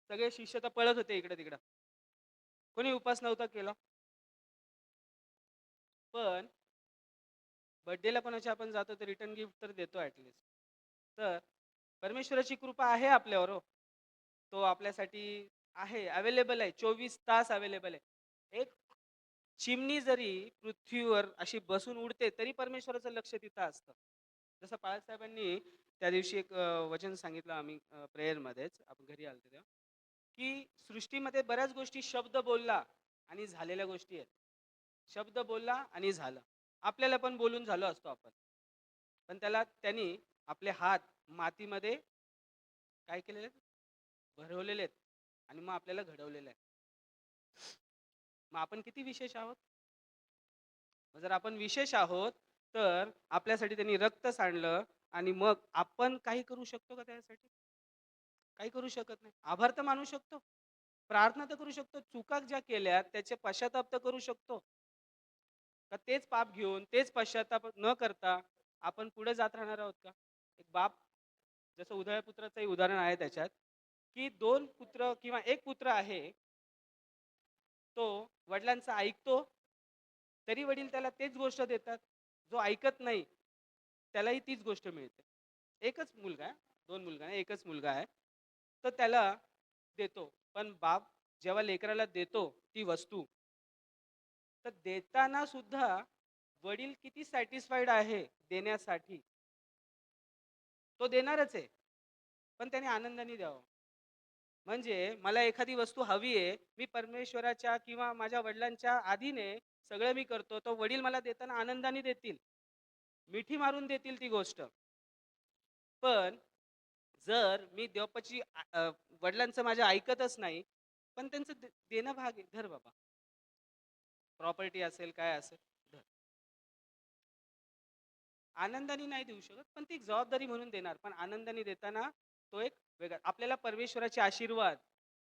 सगळे शिष्य तर पळत होते इकडं-तिकडं. कोणी उपवास नव्हता केला. पण बर्थडेला कोणाच्या आपण जातो तर रिटर्न गिफ्ट तर देतो ॲटलीस्ट. तर परमेश्वराची कृपा आहे आपल्यावर हो. तो आपल्यासाठी आहे, अवेलेबल आहे. 24 तास अवेलेबल आहे. एक चिमणी जरी पृथ्वीवर अशी बसून उडते, तरी परमेश्वराचं लक्ष तिथं असतं. जसं बाळासाहेबांनी त्या दिवशी एक वचन सांगितलं आम्ही प्रेयरमध्येच, आपण घरी आलो तेव्हा, की सृष्टीमध्ये बऱ्याच गोष्टी शब्द बोलला आणि झालेल्या गोष्टी आहेत. शब्द बोलला आणि झालं. आपल्याला पण बोलून झालो असतो आपण. पण त्यांनी आपले हात मातीमध्ये काय केलेले आहेत? भरवलेले आहेत आणि मग आपल्याला घडवलेलं आहे. मग आपण किती विशेष आहोत? मग जर आपण विशेष आहोत, तर आपल्यासाठी त्यांनी रक्त सांडलं आणि मग आपण काही करू शकतो का त्यासाठी? काही करू शकत नाही. आभार तर मानू शकतो. प्रार्थना तर करू शकतो. चुका ज्या केल्या त्याचे पश्चाताप तर करू शकतो. का तेच पाप घेऊन, तेच पश्चाताप न करता आपण पुढे जात राहणार आहोत का? एक बाप, जसं उधळ्या पुत्राचंही उदाहरण आहे त्याच्यात, की 2 पुत्र किंवा 1 पुत्र आहे, तो वडिलांचं ऐकतो, तरी वडील त्याला तेच गोष्ट देतात. जो ऐकत नाही, त्यालाही तीच गोष्ट मिळते. एकच मुलगा आहे, 2 मुलगा नाही, एकच मुलगा आहे. तर त्याला देतो. पण बाप जेव्हा लेकराला देतो ती वस्तू, तर देताना सुद्धा वडील किती सॅटिस्फाईड आहे देण्यासाठी. तो देणारच आहे, पण त्याने आनंदाने द्यावं. म्हणजे मला एखादी वस्तू हवी आहे, मी परमेश्वराच्या किंवा माझ्या वडिलांच्या आधीने सगळं मी करतो, तो वडील मला देताना आनंदाने देतील, मिठी मारून देतील ती गोष्ट. पण जर मी देवपाची वडिलांचं माझ्या ऐकतच नाही, पण त्यांचं देणं भाग आहे, धर बाबा, प्रॉपर्टी असेल काय असेल, धर. आनंदाने नाही देऊ शकत, पण ती एक जबाबदारी म्हणून देणार. पण आनंदाने देताना तो एक वेगळा, आपल्याला परमेश्वराचे आशीर्वाद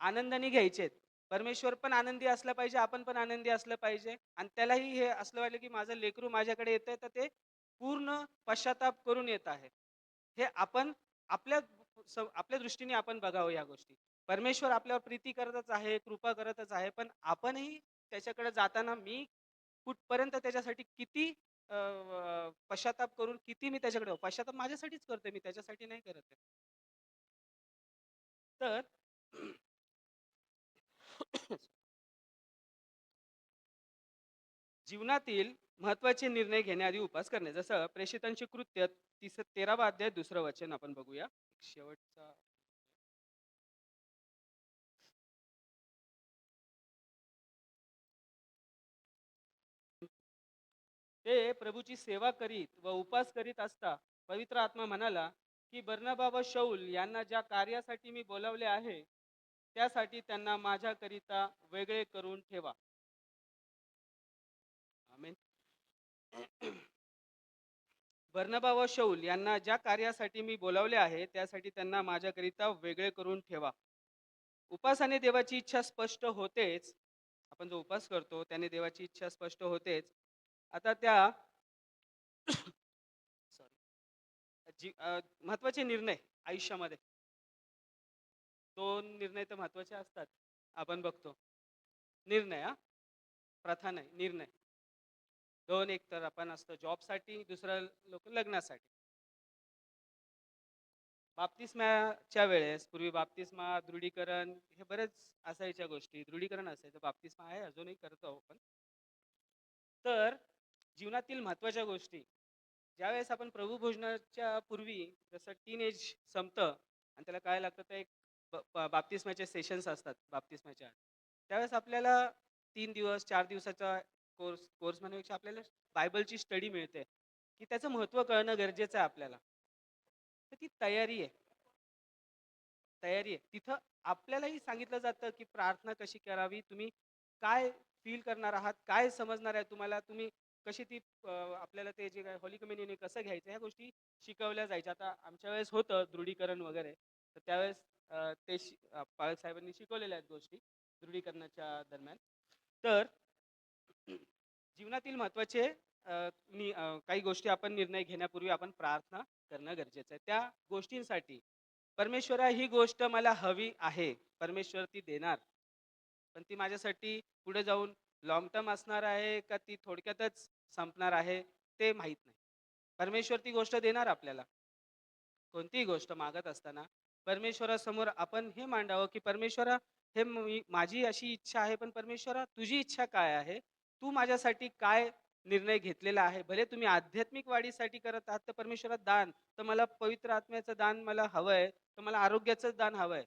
आनंदाने घ्यायचे आहेत. परमेश्वर पण आनंदी असला पाहिजे, आपण पण आनंदी असलं पाहिजे आणि त्यालाही हे असलं वाटलं, की माझं लेकरू माझ्याकडे येतंय, तर ते पूर्ण पश्चाताप करून येत आहे. हे आपण आपल्या आपल्या दृष्टीने आपण बघावं या गोष्टी. परमेश्वर आपल्यावर प्रीती करतच आहे, कृपा करतच आहे, पण आपणही त्याच्याकडे जाताना मी कुठपर्यंत त्याच्यासाठी किती पश्चाताप करून किती मी त्याच्याकडे पश्चाताप माझ्यासाठीच करतोय, मी त्याच्यासाठी नाही करत आहे. तर जीवनातील महत्वाचे निर्णय घेण्याआधी उपवास करणे. जसं प्रेषितांचे कृत्य 13वा अध्याय 2रं वचन आपण बघूया. शेवटचा, ते प्रभूची सेवा करीत व उपवास करीत असता पवित्र आत्मा म्हणाला, की बर्नबा व शौल यांना ज्या कार्यासाठी मी बोलावले आहे, त्यासाठी त्यांना माझ्याकरिता वेगळे करून ठेवा. आमेन. बर्नबा व शौल यांना ज्या कार्यासाठी मी बोलावले आहे, त्यासाठी त्यांना माझ्याकरिता वेगळे करून ठेवा. उपासाने देवाची इच्छा स्पष्ट होतेच. आपण जो उपास करतो त्याने देवाची इच्छा स्पष्ट होतेच. आता त्या महत्वाचे निर्णय आयुष्यामध्ये, 2 निर्णय तर महत्वाचे असतात. आपण बघतो. निर्णय, प्रथा नाही, निर्णय. 2, एक तर आपण असतं जॉबसाठी, दुसरं लोक लग्नासाठी. बाप्तिस्माच्या वेळेस पूर्वी बाप्तिस्मा, दृढीकरण हे बरेच असायच्या गोष्टी. दृढीकरण असायचं, बाप्तिस्मा आहे अजूनही करतो आपण. तर जीवनातील महत्त्वाच्या गोष्टी ज्यावेळेस आपण प्रभू भोजनाच्या पूर्वी जसं टीन एज संपतं आणि त्याला काय लागतं ते एक बाप्तिस्माचे सेशन्स असतात बाप्तिस्माच्या त्यावेळेस आपल्याला 3 दिवस 4 दिवसाचा कोर्स म्हणण्यापेक्षा आपल्याला बायबलची स्टडी मिळते की त्याचं महत्त्व कळणं गरजेचं आहे आपल्याला. तर ती तयारी आहे तिथं आपल्यालाही सांगितलं जातं की प्रार्थना कशी करावी, तुम्ही काय फील करणार आहात, काय समजणार आहे तुम्हाला, तुम्ही कशी ती आपल्याला ते जे काय होली कम्युनियन कसं घ्यायचं ह्या गोष्टी शिकवल्या जायच्या. आता आमच्या वेळेस होतं दृढीकरण वगैरे, तर त्यावेळेस पाळक साहेबांनी शिकवलेल्या आहेत गोष्टी दृढीकरणाच्या दरम्यान. तर जीवनातील महत्त्वाचे काही गोष्टी आपण निर्णय घेण्यापूर्वी आपण प्रार्थना करणं गरजेचं आहे. त्या गोष्टींसाठी परमेश्वरा ही गोष्ट मला हवी आहे, परमेश्वर ती देणार. पण ती माझ्यासाठी पुढे जाऊन लाँग टर्म असणार आहे का ती थोडक्यातच संपणार आहे ते माहीत नाही. परमेश्वर ती गोष्ट देणार आपल्याला. कोणतीही गोष्ट मागत असताना परमेश्वरासमोर आपण हे मांडावं की परमेश्वरा, माझी अशी इच्छा आहे, पण परमेश्वरा तुझी इच्छा काय आहे, तू माझ्यासाठी काय निर्णय घेतलेला आहे. भले तुम्ही आध्यात्मिक वाढीसाठी करत आहात तर परमेश्वरा दान, तर मला पवित्र आत्म्याचं दान मला हवंय, तर मला आरोग्याचं दान हवंय,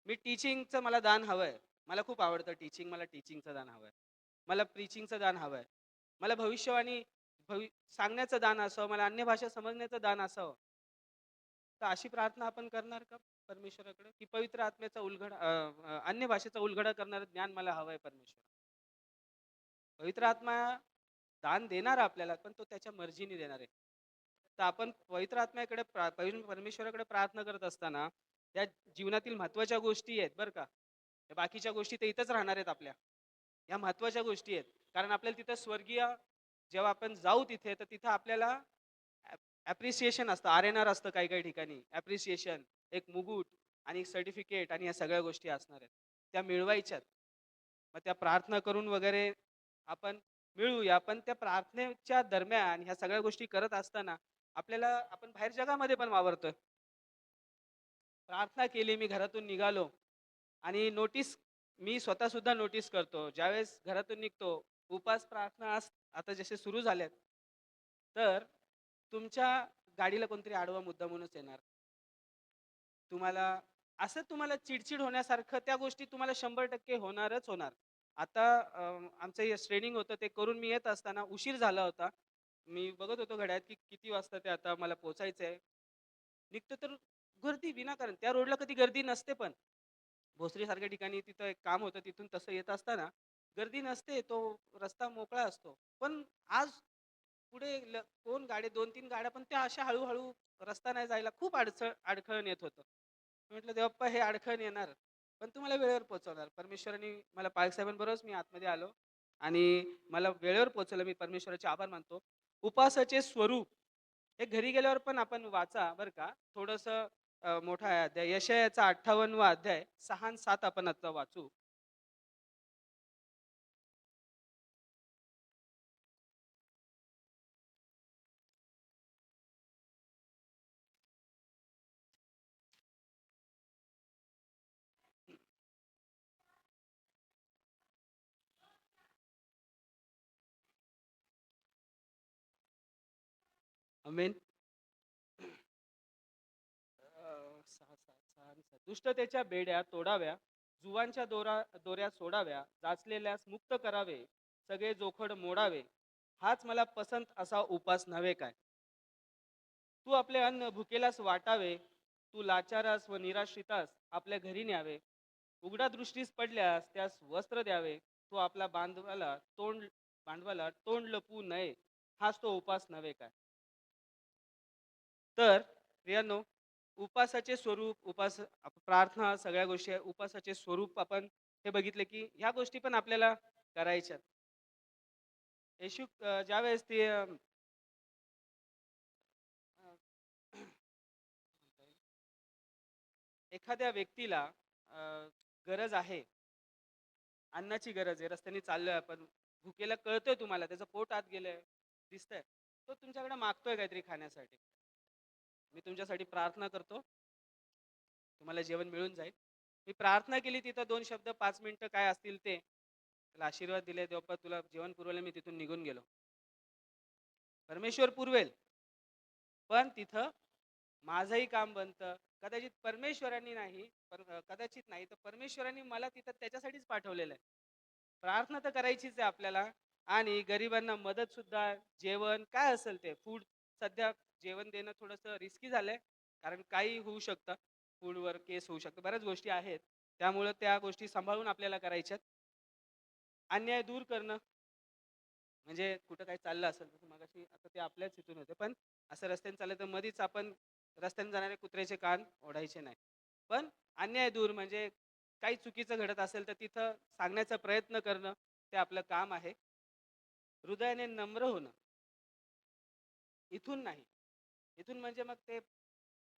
मी टीचिंगचं मला दान हवंय, मला खूप आवडतं टीचिंग, मला टीचिंगचं दान हवंय, मला प्रीचिंगचं दान हवंय, मला भविष्यवाणी सांगण्याचं दान असावं, मला अन्य भाषा समजण्याचं दान असावं. तर अशी प्रार्थना आपण करणार का परमेश्वराकडे की पवित्र आत्म्याचा अन्य भाषेचा उलगडा करणारं ज्ञान मला हवंय परमेश्वर. पवित्र आत्मा दान देणार आपल्याला, पण तो त्याच्या मर्जीने देणार आहे. तर आपण पवित्र आत्म्याकडे परमेश्वराकडे प्रार्थना करत असताना या जीवनातील महत्वाच्या गोष्टी आहेत बरं का. या बाकीच्या गोष्टी तर इथंच राहणार आहेत आपल्या. या महत्वाच्या गोष्टी आहेत. कारण आपल्याला तिथं स्वर्गीय जेव्हा आपण जाऊ तिथे, तर तिथं आपल्याला ॲप्रिसिएशन असतं, आर-एन-आर असतं काही काही ठिकाणी. ॲप्रिसिएशन, एक मुकुट आणि सर्टिफिकेट आणि या सगळ्या गोष्टी असणार आहेत. त्या मिळवायच्यात. मग त्या प्रार्थना करून वगैरे आपण मिळवूया. पण त्या प्रार्थनेच्या दरम्यान ह्या सगळ्या गोष्टी करत असताना आपल्याला आपण बाहेर जगामध्ये पण वावरतोय. प्रार्थना केली, मी घरातून निघालो आणि मी स्वतः सुद्धा नोटीस करतो. ज्यावेळेस घरातून निघतो, उपास प्रार्थना आता जसे सुरू झाल्यात, तर तुमच्या गाडीला कोणतरी आडवा मुद्दामूनच येणार. तुम्हाला चिडचिड होण्यासारखं त्या गोष्टी तुम्हाला 100% होणारच होणार. आता आमचं हे ट्रेनिंग होतं ते करून मी येत असताना उशीर झाला होता. मी बघत होतो घड्याळात की किती वाजता ते आता मला पोहोचायचंय. निघतो तर गर्दी विनाकारण. त्या रोडला कधी गर्दी नसते पण. भोसरीसारख्या ठिकाणी तिथं एक काम होतं तिथून तसं येत असताना गर्दी नसते. तो रस्ता मोकळा असतो. पण आज पुढे कोण गाड्या 2-3 गाड्या पण त्या अशा हळू रस्ता नाही जायला खूप अडखळण येत होतं. म्हटलं देवप्पा हे अडखळण येणार, पण तू मला वेळेवर पोहोचवणार. परमेश्वराने मला पालक साहेबांबरोबरच मी आतमध्ये आलो आणि मला वेळेवर पोहोचवलं. मी परमेश्वराचे आभार मानतो. उपासाचे स्वरूप हे घरी गेल्यावर पण आपण वाचा बरं का. थोडंसं मोठा आहे अध्याय. यशायाचा 58वा अध्याय 6 आणि 7 आपण आता वाचू. आमेन. दुष्टतेच्या बेड्या तोडाव्या, जुवांच्या दोऱ्या सोडाव्या, जाचलेल्यास मुक्त करावे, सगळे जोखड मोडावे, हाच मला पसंत असा उपास नव्हे काय. तू आपले अन्न भुकेलास वाटावे, तू लाचारास व निराश्रितास आपल्या घरी न्यावे, उघडा दृष्टीस पडल्यास त्यास वस्त्र द्यावे, तू आपला बांधवाला तोंड लपवू नये, हाच तो उपास नव्हे काय. तर प्रियांनो, उपासाचे स्वरूप, प्रार्थना सगळ्या गोष्टी आहे. उपासाचे स्वरूप आपण हे बघितले की ह्या गोष्टी पण आपल्याला करायच्यात. ज्यावेळेस ते अ, एखाद्या व्यक्तीला अ, गरज आहे, अन्नाची गरज आहे, रस्त्याने चाललोय आपण, भुकेला कळतोय तुम्हाला, त्याचं पोट आत गेलंय, दिसतंय, तो तुमच्याकडे मागतोय काहीतरी खाण्यासाठी. मी तुमच्यासाठी प्रार्थना करतो, तुम्हाला जेवण मिळून जाईल. मी प्रार्थना केली तिथं 2 शब्द 5 मिनिटं काय असतील ते. त्याला आशीर्वाद दिले, बाप्पा तुला जेवण पुरवलं, मी तिथून निघून गेलो. परमेश्वर पुरवेल, पण तिथं माझंही काम बनतं. कदाचित परमेश्वरांनी नाही, पण कदाचित नाही तर परमेश्वरांनी मला तिथं त्याच्यासाठीच पाठवलेलं आहे. प्रार्थना तर करायचीच आहे आपल्याला, आणि गरिबांना मदत सुद्धा, जेवण काय असेल ते फूड. सध्या जेवण देणं थोडंसं रिस्की झालंय, कारण काही होऊ शकतं, फूडवर केस होऊ शकतं, बऱ्याच गोष्टी आहेत. त्यामुळं त्या गोष्टी सांभाळून आपल्याला करायच्यात. अन्याय दूर करणं, म्हणजे कुठं काही चाललं असेल, जसं मगाशी आता ते आपल्याच इथून होते, पण असं रस्त्याने चाललं तर मधीच आपण रस्त्याने जाणारे कुत्र्याचे कान ओढायचे नाही. पण अन्याय दूर म्हणजे काही चुकीचं घडत असेल तर तिथं सांगण्याचा प्रयत्न करणं, ते आपलं काम आहे. हृदयाने नम्र होणं, इथून नाही. इथून म्हणजे मग ते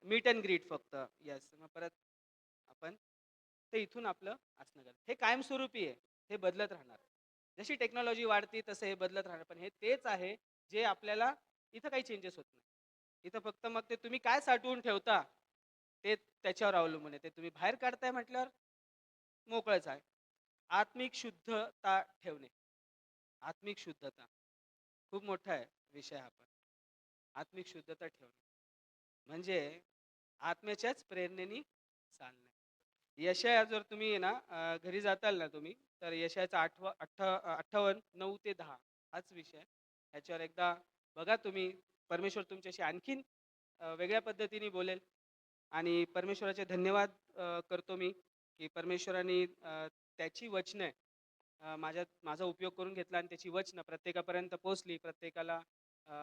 मीट अँड ग्रीट फक्त. येस, मग परत आपण ते इथून आपलं असणं गरजेचं. हे कायमस्वरूपी आहे, हे बदलत राहणार. जशी टेक्नॉलॉजी वाढते तसं हे बदलत राहणार, पण हे तेच आहे जे आपल्याला, इथं काही चेंजेस होत नाही. इथं फक्त मग ते तुम्ही काय साठवून ठेवता, ते त्याच्यावर अवलंबून आहे. ते तुम्ही बाहेर काढताय म्हटल्यावर मोकळंच आहे. आत्मिक शुद्धता ठेवणे. आत्मिक शुद्धता खूप मोठा आहे विषय हा पण. आत्मिक शुद्धता ठेवणे म्हणजे आत्म्याच्याच प्रेरणेने चालणे. यशया जर तुम्ही आहे ना, घरी जाताल ना तुम्ही, तर यशयाचा 58:9 ते 10 हाच विषय आहे. ह्याच्यावर एकदा बघा तुम्ही. परमेश्वर तुमच्याशी आणखीन वेगळ्या पद्धतीने बोलेल. आणि परमेश्वराचे धन्यवाद करतो मी, की परमेश्वराने त्याची वचनं माझा उपयोग करून घेतला, आणि त्याची वचनं प्रत्येकापर्यंत पोहोचली. प्रत्येकाला अ,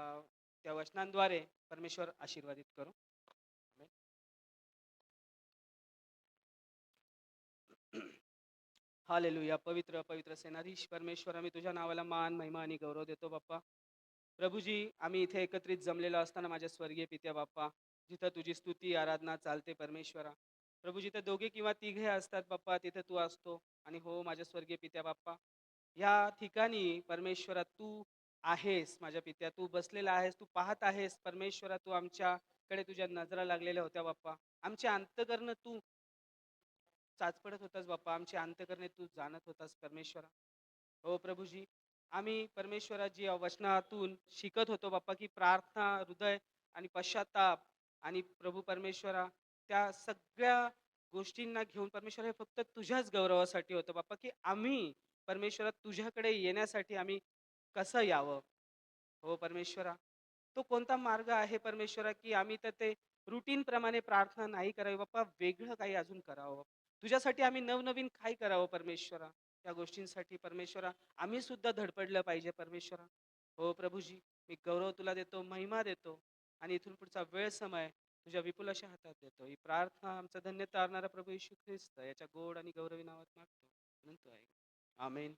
त्या वचनांद्वारे परमेश्वर आशीर्वादित करो. आमेन. हालेलुया. पवित्र पवित्र सेनाधीश परमेश्वर, आम्ही तुझ्या नावाला मान, महिमा आणि गौरव देतो बाप्पा. प्रभूजी, आम्ही इथे एकत्रित जमलेलो असताना माझ्या स्वर्गीय पित्या बाप्पा, जिथं तुझी स्तुती आराधना चालते परमेश्वरा. प्रभू, जिथं दोघे किंवा तिघे असतात बाप्पा, तिथे तू असतो. आणि हो माझ्या स्वर्गीय पित्या बाप्पा, या ठिकाणी परमेश्वरा तू आहेस. माझ्या पित्या, तू बसलेला आहेस, तू पाहत आहेस परमेश्वरा. तू आमच्याकडे तुझ्या नजरा लागलेल्या होत्या बाप्पा. आमचे अंतकरण तू चाचपडत होतास बाप्पा, आमचे अंतकरणे तू जाणत होतास परमेश्वरा. हो प्रभूजी, आम्ही परमेश्वराजी या वचनातून शिकत होतो बाप्पा, की प्रार्थना, हृदय आणि पश्चाताप, आणि प्रभू परमेश्वरा, त्या सगळ्या गोष्टींना घेऊन परमेश्वर, हे फक्त तुझ्याच गौरवासाठी होतं बाप्पा, की आम्ही परमेश्वरा तुझ्याकडे येण्यासाठी आम्ही कसं यावं. हो परमेश्वरा, तो कोणता मार्ग आहे परमेश्वरा, की आम्ही तर ते रुटीन प्रमाणे प्रार्थना नाही करावी बाप्पा, वेगळं काही अजून करावं. तुझ्यासाठी आम्ही नवनवीन काय करावं परमेश्वरा. त्या गोष्टींसाठी परमेश्वरा आम्ही सुद्धा धडपडलं पाहिजे परमेश्वरा. हो प्रभूजी, मी गौरव तुला देतो, महिमा देतो, आणि इथून पुढचा वेळ समय तुझ्या विपुल अशा हातात देतो. ही प्रार्थना आमचा धन्य तारणारा प्रभू येशू ख्रिस्त याच्या गोड आणि गौरवी नावात मागतो, म्हणतो आहे. आमेन.